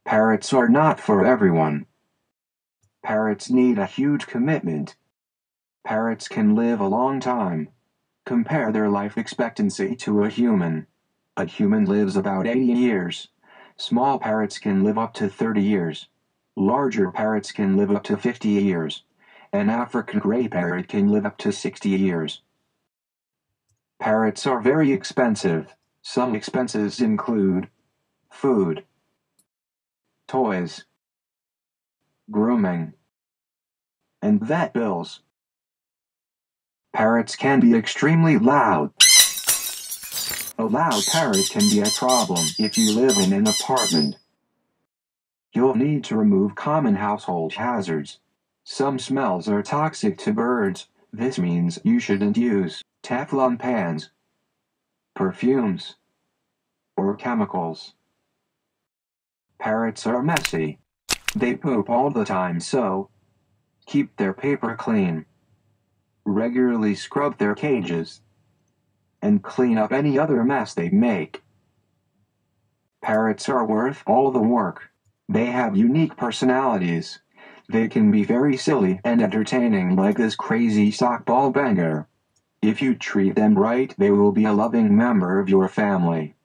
Parrots are not for everyone. Parrots need a huge commitment. Parrots can live a long time. Compare their life expectancy to a human. A human lives about 80 years. Small parrots can live up to 30 years. Larger parrots can live up to 50 years. An African gray parrot can live up to 60 years. Parrots are very expensive. Some expenses include food, toys, grooming, and vet bills. Parrots can be extremely loud. A loud parrot can be a problem if you live in an apartment. You'll need to remove common household hazards. Some smells are toxic to birds. This means you shouldn't use Teflon pans, perfumes, or chemicals. Parrots are messy. They poop all the time, so keep their paper clean. Regularly scrub their cages and clean up any other mess they make. Parrots are worth all the work. They have unique personalities. They can be very silly and entertaining, like this crazy sockball banger. If you treat them right, they will be a loving member of your family.